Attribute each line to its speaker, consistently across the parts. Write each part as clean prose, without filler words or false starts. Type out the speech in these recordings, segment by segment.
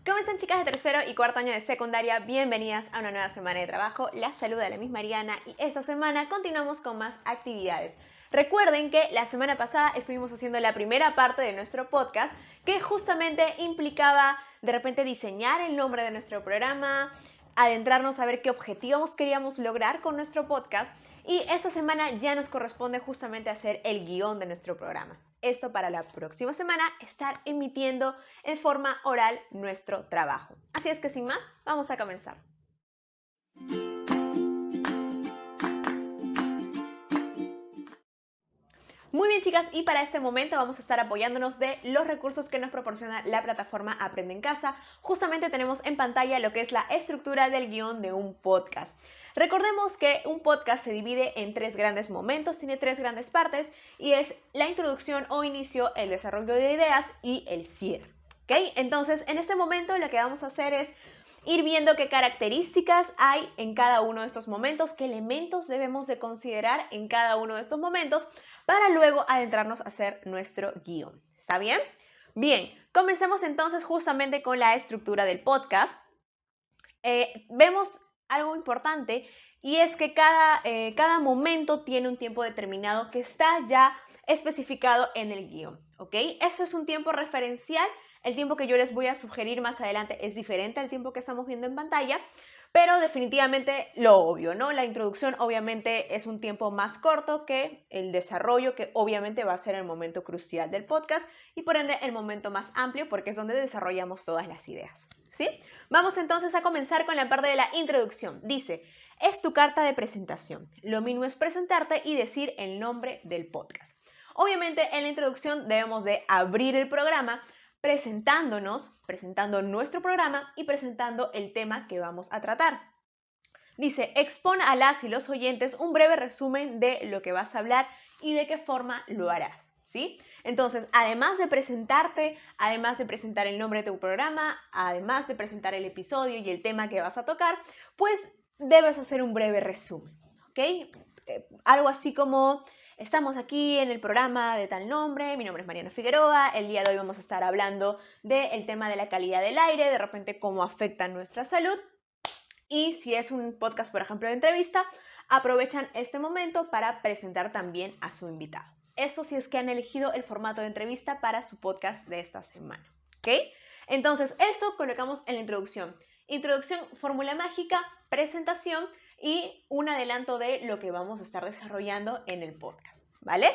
Speaker 1: ¿Cómo están, chicas de tercero y cuarto año de secundaria? Bienvenidas a una nueva semana de trabajo. Las saluda la misma Mariana y esta semana continuamos con más actividades. Recuerden que la semana pasada estuvimos haciendo la primera parte de nuestro podcast que justamente implicaba de repente diseñar el nombre de nuestro programa, adentrarnos a ver qué objetivos queríamos lograr con nuestro podcast, y esta semana ya nos corresponde justamente hacer el guión de nuestro programa. Esto para la próxima semana estar emitiendo en forma oral nuestro trabajo. Así es que sin más, vamos a comenzar. Muy bien, chicas, y para este momento vamos a estar apoyándonos de los recursos que nos proporciona la plataforma Aprende en Casa. Justamente tenemos en pantalla lo que es la estructura del guión de un podcast. Recordemos que un podcast se divide en tres grandes momentos, tiene tres grandes partes, y es la introducción o inicio, el desarrollo de ideas y el cierre. ¿Ok? Entonces, en este momento lo que vamos a hacer es ir viendo qué características hay en cada uno de estos momentos, qué elementos debemos de considerar en cada uno de estos momentos para luego adentrarnos a hacer nuestro guión. ¿Está bien? Bien, comencemos entonces justamente con la estructura del podcast. Vemos algo importante, y es que cada momento tiene un tiempo determinado que está ya especificado en el guión, ¿ok? Eso es un tiempo referencial. El tiempo que yo les voy a sugerir más adelante es diferente al tiempo que estamos viendo en pantalla, pero definitivamente lo obvio, ¿no? La introducción obviamente es un tiempo más corto que el desarrollo, que obviamente va a ser el momento crucial del podcast y por ende el momento más amplio porque es donde desarrollamos todas las ideas, ¿sí? Vamos entonces a comenzar con la parte de la introducción. Dice, es tu carta de presentación. Lo mínimo es presentarte y decir el nombre del podcast. Obviamente en la introducción debemos de abrir el programa presentándonos, presentando nuestro programa y presentando el tema que vamos a tratar. Dice, expon a las y los oyentes un breve resumen de lo que vas a hablar y de qué forma lo harás, ¿sí? Entonces, además de presentarte, además de presentar el nombre de tu programa, además de presentar el episodio y el tema que vas a tocar, pues debes hacer un breve resumen, ¿ok? Algo así como, estamos aquí en el programa de tal nombre, mi nombre es Mariana Figueroa, el día de hoy vamos a estar hablando del tema de la calidad del aire, de repente cómo afecta nuestra salud. Y si es un podcast, por ejemplo, de entrevista, aprovechan este momento para presentar también a su invitado. Esto si es que han elegido el formato de entrevista para su podcast de esta semana, ¿ok? Entonces, eso colocamos en la introducción. Introducción, fórmula mágica, presentación y un adelanto de lo que vamos a estar desarrollando en el podcast, ¿vale?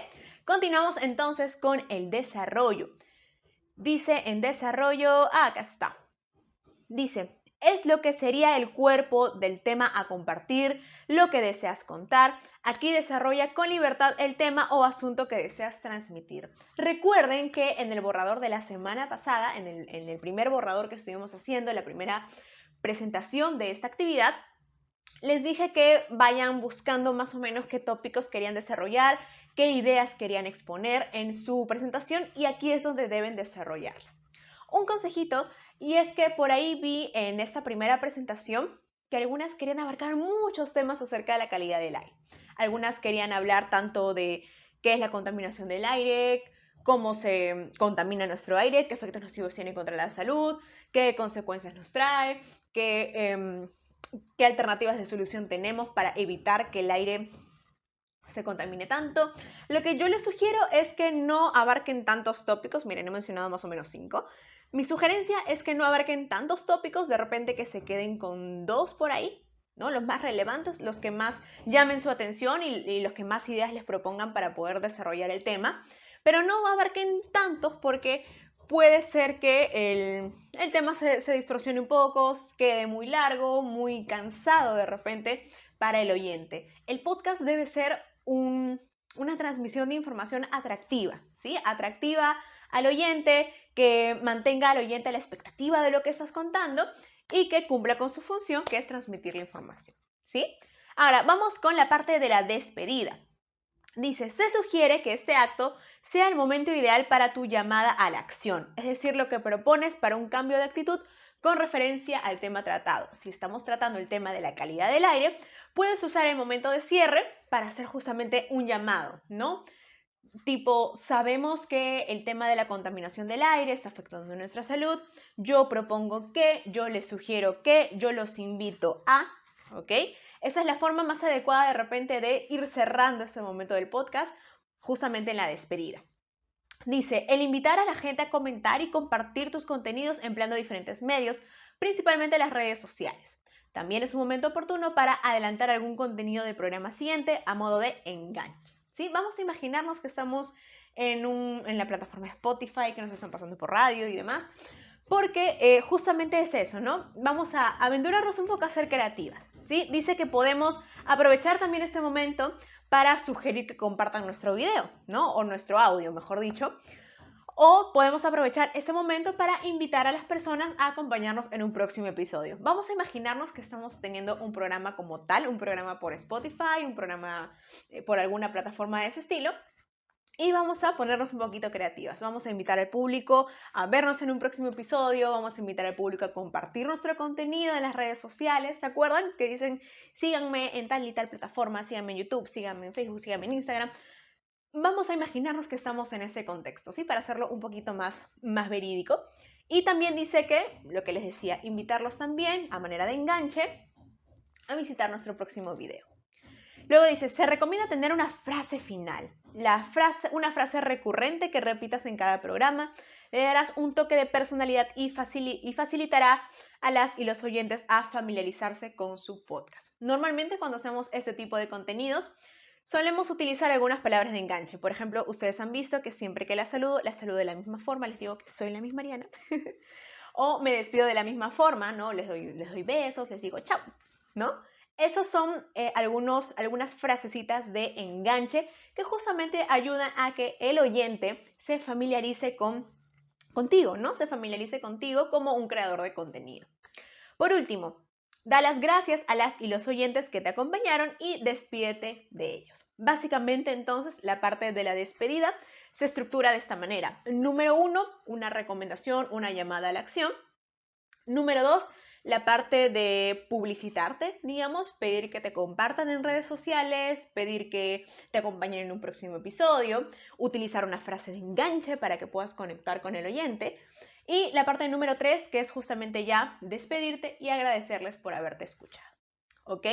Speaker 1: Continuamos entonces con el desarrollo. Dice en desarrollo, acá está. Dice, es lo que sería el cuerpo del tema a compartir, lo que deseas contar. Aquí desarrolla con libertad el tema o asunto que deseas transmitir. Recuerden que en el borrador de la semana pasada, en el primer borrador que estuvimos haciendo, la primera presentación de esta actividad, les dije que vayan buscando más o menos qué tópicos querían desarrollar, qué ideas querían exponer en su presentación, y aquí es donde deben desarrollarla. Un consejito, y es que por ahí vi en esta primera presentación que algunas querían abarcar muchos temas acerca de la calidad del aire. Algunas querían hablar tanto de qué es la contaminación del aire, cómo se contamina nuestro aire, qué efectos nocivos tiene contra la salud, qué consecuencias nos trae, qué alternativas de solución tenemos para evitar que el aire se contamine tanto. Lo que yo les sugiero es que no abarquen tantos tópicos. Miren, he mencionado más o menos 5. Mi sugerencia es que no abarquen tantos tópicos, de repente que se queden con 2 por ahí, ¿no? Los más relevantes, los que más llamen su atención y los que más ideas les propongan para poder desarrollar el tema. Pero no abarquen tantos porque puede ser que el tema se distorsione un poco, quede muy largo, muy cansado de repente para el oyente. El podcast debe ser una transmisión de información atractiva, ¿sí? Atractiva al oyente, que mantenga al oyente a la expectativa de lo que estás contando y que cumpla con su función, que es transmitir la información, ¿sí? Ahora, vamos con la parte de la despedida. Dice, se sugiere que este acto sea el momento ideal para tu llamada a la acción, es decir, lo que propones para un cambio de actitud con referencia al tema tratado. Si estamos tratando el tema de la calidad del aire, puedes usar el momento de cierre para hacer justamente un llamado, ¿no? tipo, sabemos que el tema de la contaminación del aire está afectando nuestra salud. Yo propongo que, yo les sugiero que, yo los invito a, ¿ok? Esa es la forma más adecuada de repente de ir cerrando este momento del podcast, justamente en la despedida. Dice, el invitar a la gente a comentar y compartir tus contenidos empleando diferentes medios, principalmente las redes sociales. También es un momento oportuno para adelantar algún contenido del programa siguiente a modo de enganche. ¿Sí? Vamos a imaginarnos que estamos en la plataforma Spotify, que nos están pasando por radio y demás, porque justamente es eso, ¿no? Vamos a aventurarnos un poco a ser creativas, ¿sí? Dice que podemos aprovechar también este momento para sugerir que compartan nuestro video, ¿no? O nuestro audio, mejor dicho. O podemos aprovechar este momento para invitar a las personas a acompañarnos en un próximo episodio. Vamos a imaginarnos que estamos teniendo un programa como tal, un programa por Spotify, un programa por alguna plataforma de ese estilo. Y vamos a ponernos un poquito creativas. Vamos a invitar al público a vernos en un próximo episodio. Vamos a invitar al público a compartir nuestro contenido en las redes sociales. ¿Se acuerdan? Que dicen, síganme en tal y tal plataforma, síganme en YouTube, síganme en Facebook, síganme en Instagram. Vamos a imaginarnos que estamos en ese contexto, ¿sí? Para hacerlo un poquito más verídico. Y también dice que, lo que les decía, invitarlos también a manera de enganche a visitar nuestro próximo video. Luego dice, se recomienda tener una frase final, una frase recurrente que repitas en cada programa. Le darás un toque de personalidad y facilitará a las y los oyentes a familiarizarse con su podcast. Normalmente cuando hacemos este tipo de contenidos, solemos utilizar algunas palabras de enganche. Por ejemplo, ustedes han visto que siempre que la saludo de la misma forma, les digo que soy la misma Mariana. O me despido de la misma forma, ¿no? Les doy besos, les digo chao, ¿no? Esas son algunas frasecitas de enganche que justamente ayudan a que el oyente se familiarice contigo, ¿no? Se familiarice contigo como un creador de contenido. Por último, da las gracias a las y los oyentes que te acompañaron y despídete de ellos. Básicamente, entonces, la parte de la despedida se estructura de esta manera. Número 1, una recomendación, una llamada a la acción. Número 2, la parte de publicitarte, digamos, pedir que te compartan en redes sociales, pedir que te acompañen en un próximo episodio, utilizar una frase de enganche para que puedas conectar con el oyente. Y la parte número 3, que es justamente ya despedirte y agradecerles por haberte escuchado. ¿Ok?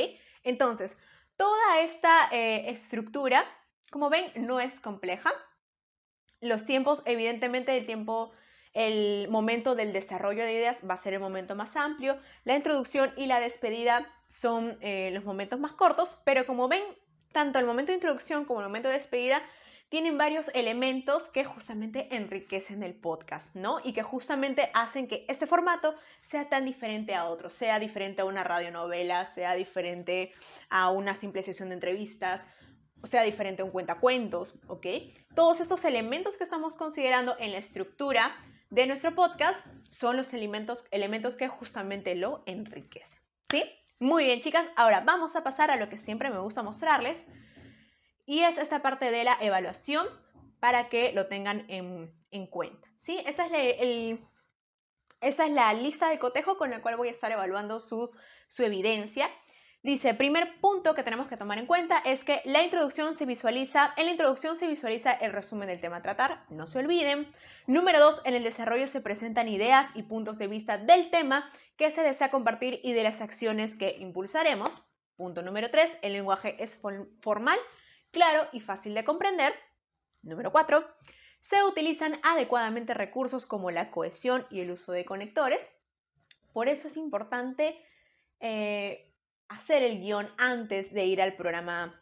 Speaker 1: Entonces, toda esta estructura, como ven, no es compleja. Los tiempos, evidentemente, el momento del desarrollo de ideas va a ser el momento más amplio. La introducción y la despedida son los momentos más cortos, pero como ven, tanto el momento de introducción como el momento de despedida tienen varios elementos que justamente enriquecen el podcast, ¿no? Y que justamente hacen que este formato sea tan diferente a otros, sea diferente a una radionovela, sea diferente a una simple sesión de entrevistas, o sea diferente a un cuentacuentos, ¿ok? Todos estos elementos que estamos considerando en la estructura de nuestro podcast son los elementos que justamente lo enriquecen, ¿sí? Muy bien, chicas, ahora vamos a pasar a lo que siempre me gusta mostrarles, y es esta parte de la evaluación para que lo tengan en cuenta, ¿sí? Esta es la lista de cotejo con la cual voy a estar evaluando su evidencia. Dice, primer punto que tenemos que tomar en cuenta es que en la introducción se visualiza el resumen del tema a tratar, no se olviden. Número 2, en el desarrollo se presentan ideas y puntos de vista del tema que se desea compartir y de las acciones que impulsaremos. Punto número 3, el lenguaje es formal, claro y fácil de comprender. Número 4, se utilizan adecuadamente recursos como la cohesión y el uso de conectores. Por eso es importante hacer el guión antes de ir al programa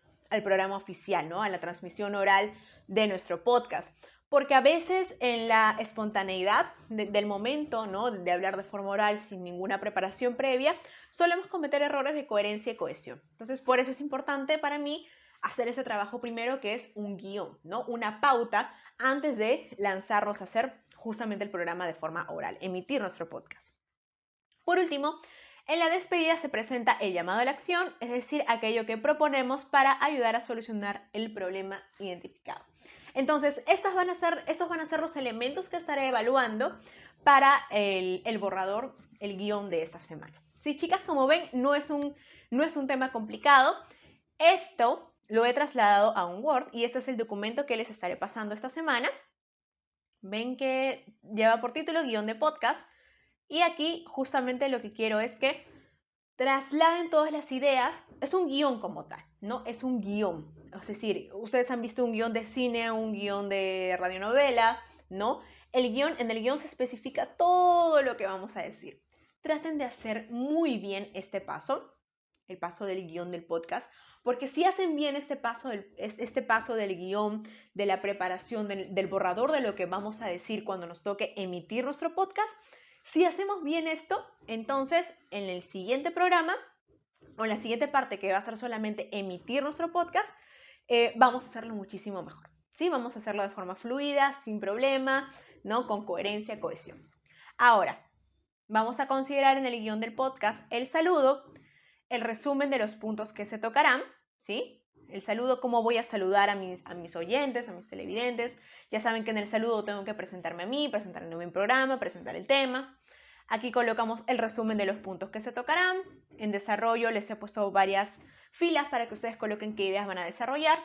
Speaker 1: oficial, ¿no? A la transmisión oral de nuestro podcast. Porque a veces en la espontaneidad del momento, ¿no? De hablar de forma oral sin ninguna preparación previa, solemos cometer errores de coherencia y cohesión. Entonces, por eso es importante para mí hacer ese trabajo primero, que es un guión, ¿no? Una pauta antes de lanzarnos a hacer justamente el programa de forma oral, emitir nuestro podcast. Por último, en la despedida se presenta el llamado a la acción, es decir, aquello que proponemos para ayudar a solucionar el problema identificado. Entonces, estos van a ser los elementos que estaré evaluando para el borrador, el guión de esta semana. Sí, chicas, como ven, no es un tema complicado. Esto lo he trasladado a un Word y este es el documento que les estaré pasando esta semana. Ven que lleva por título guión de podcast y aquí justamente lo que quiero es que trasladen todas las ideas. Es un guión como tal, ¿no? Es un guión. Es decir, ustedes han visto un guión de cine, un guión de radionovela, ¿no? En el guión se especifica todo lo que vamos a decir. Traten de hacer muy bien este paso, el paso del guión del podcast, porque si hacen bien este paso del guión, de la preparación, del borrador de lo que vamos a decir cuando nos toque emitir nuestro podcast, si hacemos bien esto, entonces en el siguiente programa o en la siguiente parte que va a ser solamente emitir nuestro podcast, vamos a hacerlo muchísimo mejor. ¿Sí? Vamos a hacerlo de forma fluida, sin problema, ¿no? Con coherencia, cohesión. Ahora, vamos a considerar en el guión del podcast el saludo, el resumen de los puntos que se tocarán, ¿sí? El saludo, cómo voy a saludar a mis oyentes, a mis televidentes. Ya saben que en el saludo tengo que presentarme a mí, presentar el nombre del programa, presentar el tema. Aquí colocamos el resumen de los puntos que se tocarán. En desarrollo les he puesto varias filas para que ustedes coloquen qué ideas van a desarrollar.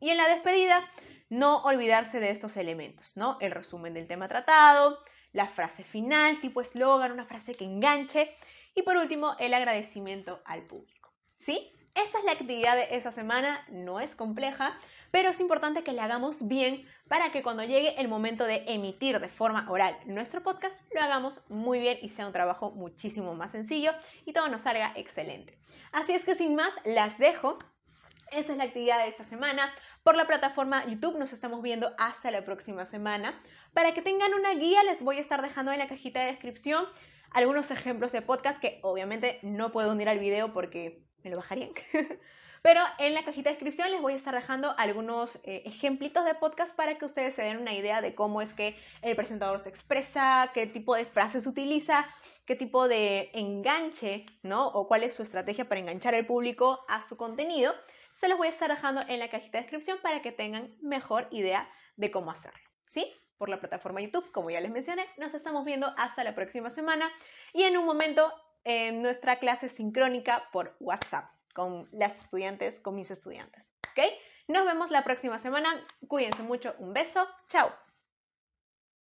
Speaker 1: Y en la despedida, no olvidarse de estos elementos, ¿no? El resumen del tema tratado, la frase final, tipo eslogan, una frase que enganche. Y por último, el agradecimiento al público, ¿sí? Esa es la actividad de esa semana, no es compleja, pero es importante que la hagamos bien para que cuando llegue el momento de emitir de forma oral nuestro podcast, lo hagamos muy bien y sea un trabajo muchísimo más sencillo y todo nos salga excelente. Así es que sin más, las dejo. Esa es la actividad de esta semana. Por la plataforma YouTube nos estamos viendo hasta la próxima semana. Para que tengan una guía, les voy a estar dejando en la cajita de descripción algunos ejemplos de podcast que obviamente no puedo unir al video porque me lo bajarían. Pero en la cajita de descripción les voy a estar dejando algunos ejemplitos de podcast para que ustedes se den una idea de cómo es que el presentador se expresa, qué tipo de frases utiliza, qué tipo de enganche, ¿no? O cuál es su estrategia para enganchar al público a su contenido. Se los voy a estar dejando en la cajita de descripción para que tengan mejor idea de cómo hacerlo, ¿sí? Por la plataforma YouTube, como ya les mencioné, nos estamos viendo hasta la próxima semana y en un momento nuestra clase sincrónica por WhatsApp con mis estudiantes, ¿ok? Nos vemos la próxima semana, cuídense mucho, un beso, chao.